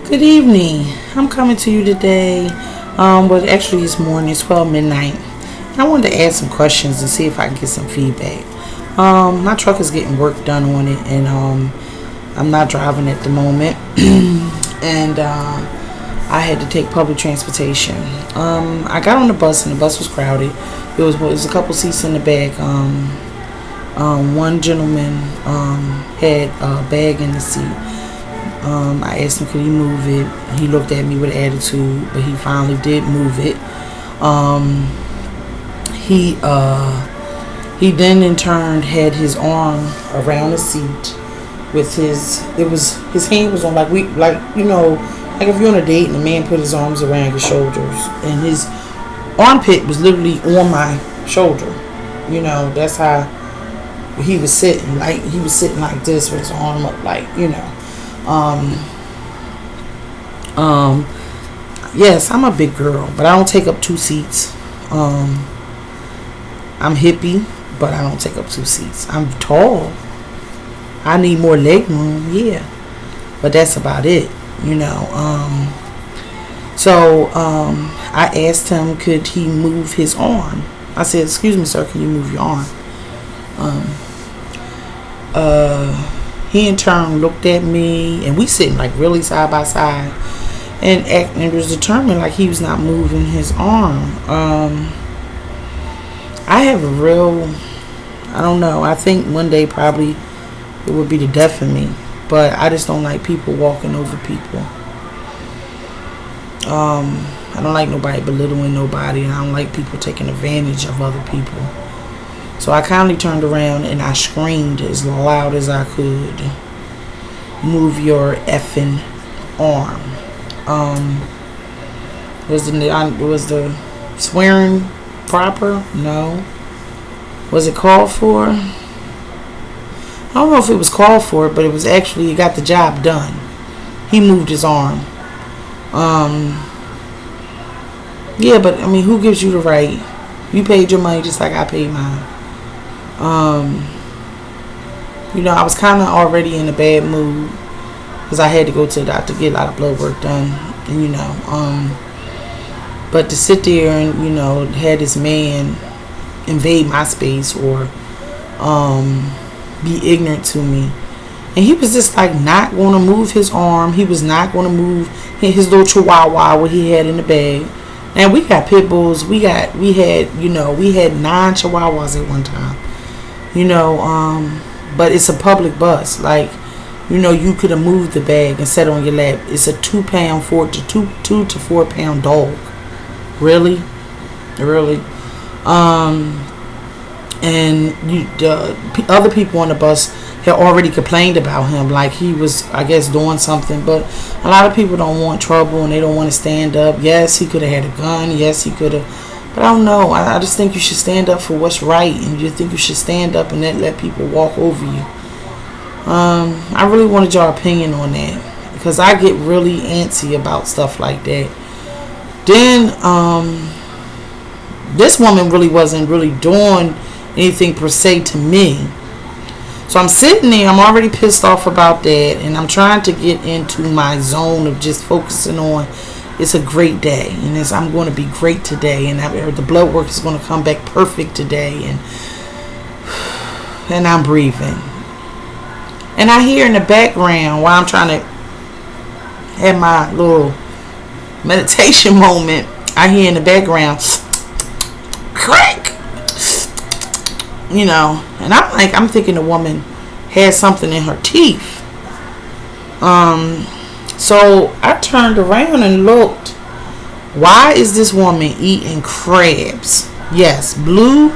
Good evening. I'm coming to you today. Well, actually, it's morning. It's 12 midnight. I wanted to ask some questions and see if I can get some feedback. My truck is getting work done on it, and I'm not driving at the moment. And I had to take public transportation. I got on the bus, and the bus was crowded. It was a couple seats in the back. One gentleman had a bag in the seat. I asked him could he move it. He looked at me with attitude, but he finally did move it. He then in turn had his arm around the seat with his hand was on like if you're on a date and a man put his arms around your shoulders, and his armpit was literally on my shoulder. That's how he was sitting. Like he was sitting like this with his arm up, yes, I'm a big girl, but I don't take up two seats. I'm hippie, but I don't take up two seats. I'm tall. I need more leg room, yeah. But that's about it, So I asked him could he move his arm. I said, excuse me, sir, can you move your arm? He in turn looked at me, and we sitting like really side by side, and was determined like he was not moving his arm. I have I don't know, I think one day probably it would be the death of me, but I just don't like people walking over people. I don't like nobody belittling nobody, and I don't like people taking advantage of other people. So I kindly turned around and I screamed as loud as I could, move your effing arm. Was the swearing proper? No. Was it called for? I don't know if it was called for, but it was actually, it got the job done. He moved his arm. Yeah, but I mean, who gives you the right? You paid your money just like I paid mine. I was kind of already in a bad mood because I had to go to the doctor to get a lot of blood work done, and but to sit there and had this man invade my space or be ignorant to me, and he was just like not going to move his arm. He was not going to move his little chihuahua what he had in the bag. And we got pit bulls. We had 9 chihuahuas at one time. But it's a public bus. Like, you could have moved the bag and set it on your lap. It's a 2 to 4 pound dog. Really? And other people on the bus had already complained about him, like he was, I guess, doing something. But a lot of people don't want trouble and they don't want to stand up. Yes, he could have had a gun. Yes, he could have. But I don't know. I just think you should stand up for what's right, and you think you should stand up and let people walk over you. I really wanted your opinion on that because I get really antsy about stuff like that. Then this woman really wasn't really doing anything per se to me. So I'm sitting there, I'm already pissed off about that, and I'm trying to get into my zone of just focusing on it's a great day, and I'm going to be great today, and the blood work is going to come back perfect today, and I'm breathing. And I hear in the background while I'm trying to have my little meditation moment, I hear in the background crack. And I'm thinking the woman had something in her teeth. So I turned around and looked. Why is this woman eating crabs? Yes, blue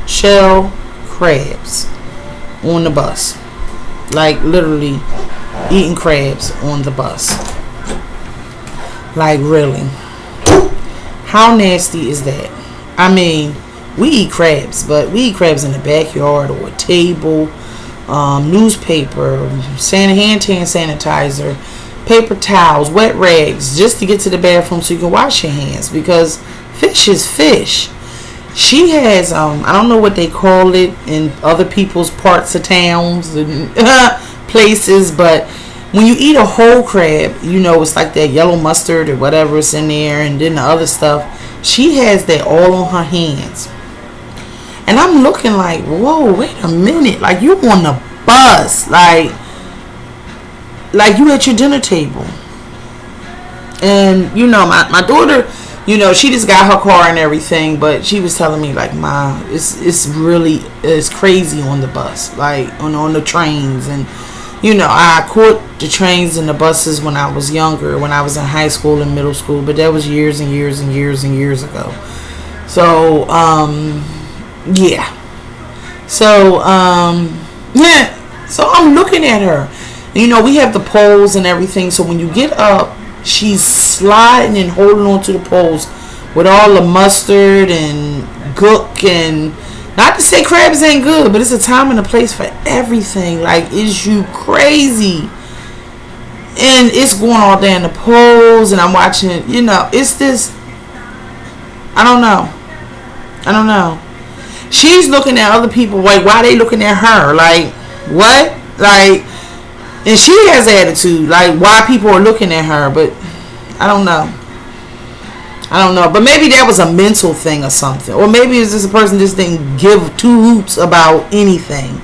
shell crabs on the bus. Like literally eating crabs on the bus. Like really. How nasty is that? I mean, we eat crabs, but we eat crabs in the backyard or a table, newspaper, hand sanitizer, paper towels, wet rags, just to get to the bathroom so you can wash your hands, because fish is fish. She has, I don't know what they call it in other people's parts of towns and places, but when you eat a whole crab, you know it's like that yellow mustard or whatever is in there, and then the other stuff. She has that all on her hands. And I'm looking like, whoa, wait a minute. Like, you on the bus. Like you at your dinner table. And, you know, my daughter, you know, she just got her car and everything. But she was telling me, like, Ma, it's crazy on the bus. Like, on the trains. And, you know, I caught the trains and the buses when I was younger. When I was in high school and middle school. But that was years and years and years and years ago. So, yeah. So, yeah. So I'm looking at her. You know, we have the poles and everything. So when you get up, she's sliding and holding on to the poles with all the mustard and gook. And not to say crabs ain't good, but it's a time and a place for everything. Like, is you crazy? And it's going all down the poles. And I'm watching, you know, it's this. I don't know. She's looking at other people like, why they looking at her? Like, what? Like, and she has attitude. Like, why people are looking at her. But I don't know. But maybe that was a mental thing or something. Or maybe it's just a person just didn't give two hoots about anything.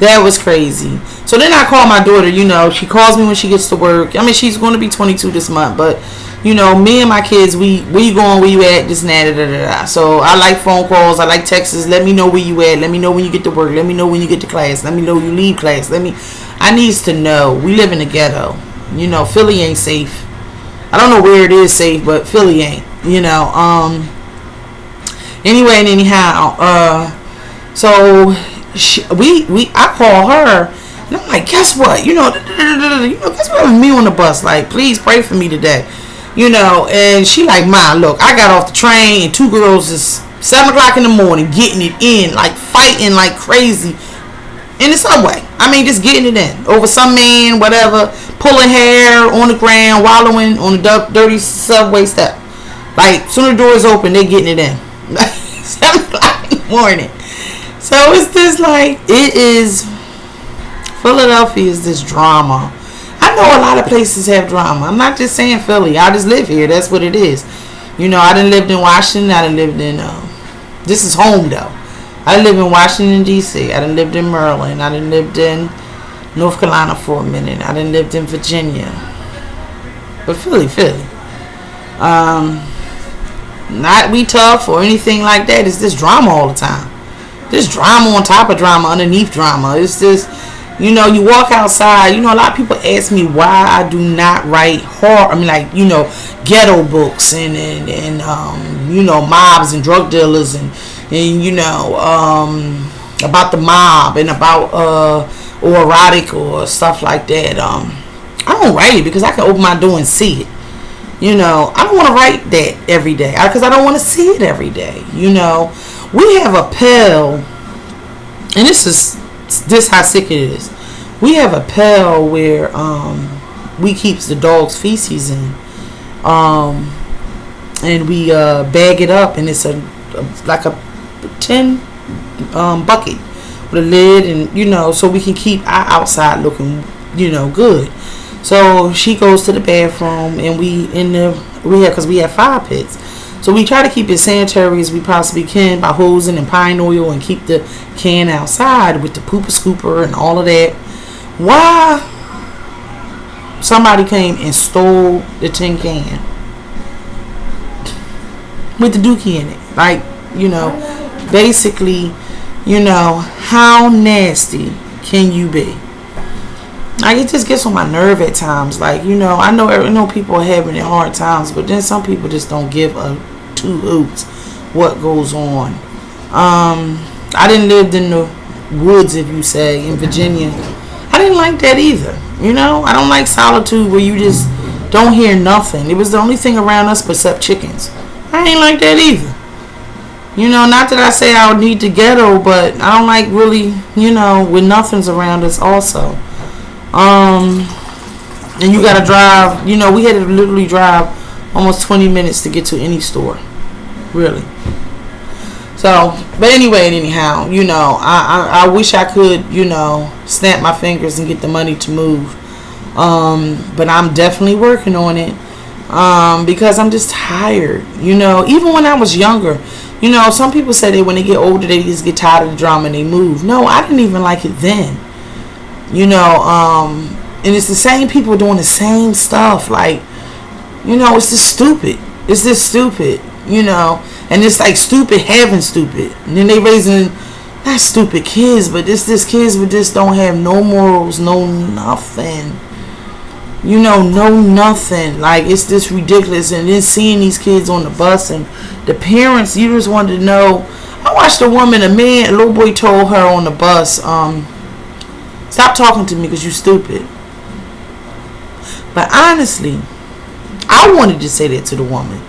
That was crazy. So then I call my daughter. You know, she calls me when she gets to work. I mean, she's going to be 22 this month. But, you know, me and my kids, where you going, where you at, this and that, So I like phone calls. I like texts. Let me know where you at. Let me know when you get to work. Let me know when you get to class. Let me know when you leave class. I needs to know. We live in the ghetto. You know, Philly ain't safe. I don't know where it is safe, but Philly ain't. You know, anyway and anyhow, so I call her, and I'm like, guess what? You know, guess what? With me on the bus, like, please pray for me today. You know, and she like, Ma, look, I got off the train, and two girls is 7 o'clock in the morning getting it in, like fighting like crazy in the subway. I mean, just getting it in over some man, whatever, pulling hair on the ground, wallowing on the dirty subway step. Like, soon as the doors open, they getting it in. 7 o'clock in the morning. So it's this, like, it is, Philadelphia is this drama. I know a lot of places have drama. I'm not just saying Philly. I just live here. That's what it is. You know, I done lived in Washington. I done lived in, this is home though. I done lived in Washington, D.C. I done lived in Maryland. I done lived in North Carolina for a minute. I done lived in Virginia. But Philly. Not we tough or anything like that. It's this drama all the time. This drama on top of drama, underneath drama. It's this, you know, you walk outside. You know, a lot of people ask me why I do not write horror. I mean, like, you know, ghetto books and you know, mobs and drug dealers and you know, about the mob and about or erotic or stuff like that. I don't write it because I can open my door and see it. You know, I don't want to write that every day because I don't want to see it every day. You know, we have a pail, and this how sick it is. We have a pail where we keeps the dog's feces in, and we bag it up, and it's like a tin bucket with a lid, and you know, so we can keep our outside looking, you know, good. So she goes to the bathroom, and we have, because we have fire pits, so we try to keep it sanitary as we possibly can by hosing and pine oil and keep the can outside with the pooper scooper and all of that. Why somebody came and stole the tin can with the dookie in it? Like, you know, basically, you know, how nasty can you be? Like, it just gets on my nerve at times. Like, you know, I know people are having it hard times, but then some people just don't give a two hoots what goes on. I didn't live in the woods, if you say, in Virginia. I didn't like that either. You know, I don't like solitude where you just don't hear nothing. It was the only thing around us except chickens. I ain't like that either. You know, not that I say I would need the ghetto, but I don't like really, you know, when nothing's around us also. And you gotta drive, you know, we had to literally drive almost 20 minutes to get to any store. Really. So, but anyway, anyhow, you know, I wish I could, you know, snap my fingers and get the money to move. But I'm definitely working on it. Because I'm just tired, you know. Even when I was younger, you know, some people say that when they get older, they just get tired of the drama and they move. No, I didn't even like it then, you know. And it's the same people doing the same stuff. Like, you know, it's just stupid. It's just stupid, you know. And it's like stupid having stupid. And then they raising not stupid kids, but this kids who just don't have no morals, no nothing. You know, no nothing. Like, it's just ridiculous. And then seeing these kids on the bus and the parents, you just wanted to know. I watched a little boy told her on the bus, stop talking to me because you stupid. But honestly, I wanted to say that to the woman.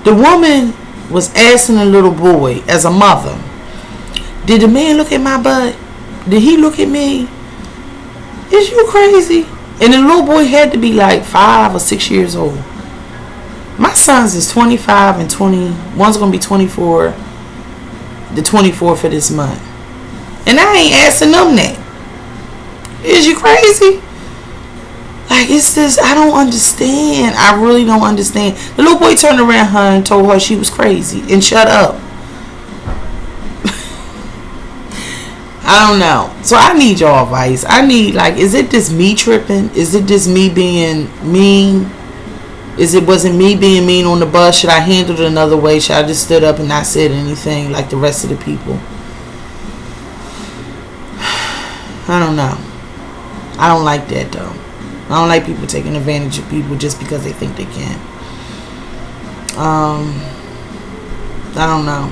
The woman was asking the little boy as a mother, did the man look at my butt? Did he look at me? Is you crazy? And the little boy had to be like 5 or 6 years old. My sons is 25 and 20. One's going to be 24 the 24th of this month. And I ain't asking them that. Is you crazy? Like, it's this, I don't understand. I really don't understand. The little boy turned around her and told her she was crazy and shut up. I don't know. So I need y'all advice. I need, like, is it just me tripping? Is it just me being mean? Wasn't me being mean on the bus? Should I handle it another way? Should I just stood up and not said anything like the rest of the people? I don't know. I don't like that though. I don't like people taking advantage of people just because they think they can. I don't know.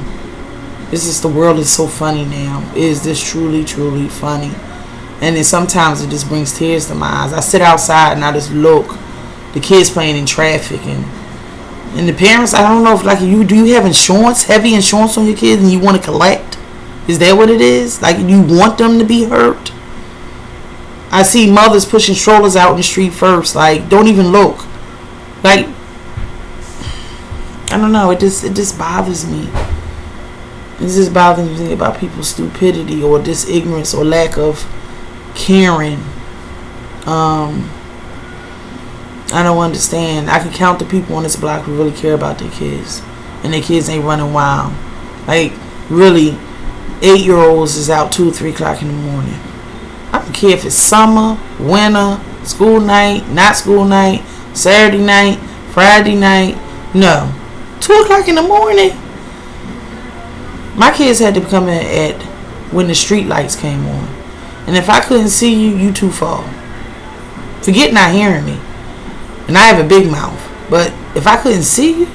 The world is so funny now. Is this truly, truly funny? And then sometimes it just brings tears to my eyes. I sit outside and I just look. The kids playing in traffic and the parents, I don't know if like do you have insurance, heavy insurance on your kids and you want to collect? Is that what it is? Like, you want them to be hurt? I see mothers pushing strollers out in the street first. Like, don't even look. Like, I don't know. It just bothers me. It just bothers me about people's stupidity or just ignorance or lack of caring. I don't understand. I can count the people on this block who really care about their kids, and their kids ain't running wild. Like, really, 8-year-olds is out 2 or 3 o'clock in the morning. I don't care if it's summer, winter, school night, not school night, Saturday night, Friday night. No. 2 o'clock in the morning. My kids had to come in at when the street lights came on. And if I couldn't see you, you too far. Forget not hearing me. And I have a big mouth. But if I couldn't see you,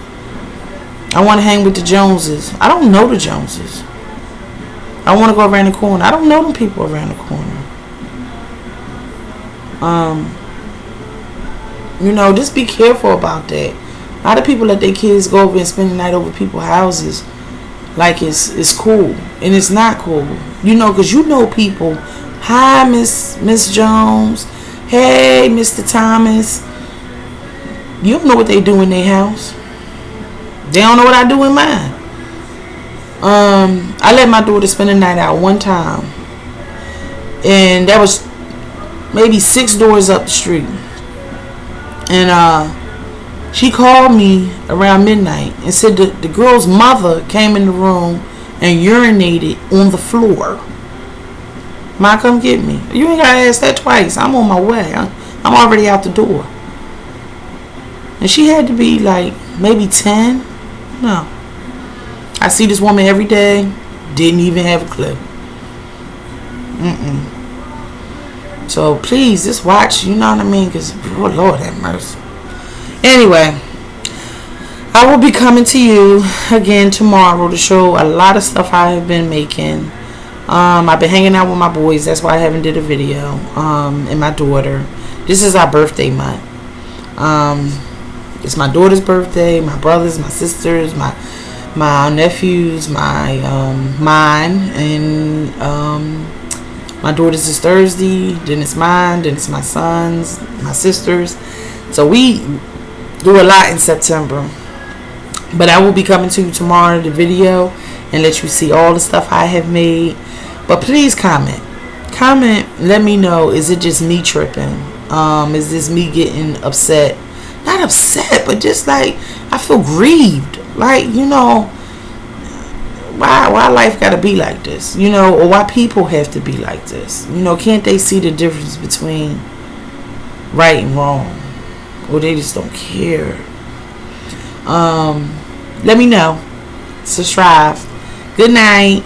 I want to hang with the Joneses. I don't know the Joneses. I want to go around the corner. I don't know them people around the corner. You know, just be careful about that. A lot of people let their kids go over and spend the night over people's houses like it's cool, and it's not cool. You know, because you know people. Hi, Miss Jones. Hey, Mr. Thomas. You don't know what they do in their house. They don't know what I do in mine. I let my daughter spend the night out one time, and that was maybe 6 doors up the street. And she called me around midnight and said the girl's mother came in the room and urinated on the floor. Ma, come get me. You ain't gotta ask that twice. I'm on my way. I'm already out the door. And she had to be like maybe 10. No. I see this woman every day. Didn't even have a clue. So please, just watch. You know what I mean? Because, oh Lord have mercy. Anyway, I will be coming to you again tomorrow to show a lot of stuff I have been making. I've been hanging out with my boys. That's why I haven't did a video. And my daughter. This is our birthday month. It's my daughter's birthday, my brothers, my sisters, my nephews, mine, and my daughter's is Thursday, then it's mine, then it's my sons, my sisters. So we do a lot in September. But I will be coming to you tomorrow in the video and let you see all the stuff I have made. But please comment. Comment, let me know, is it just me tripping? Is this me getting upset? Not upset, but just like I feel grieved. Like, you know, why life gotta be like this? You know, or why people have to be like this? You know, can't they see the difference between right and wrong? Or they just don't care. Let me know. Subscribe. Good night.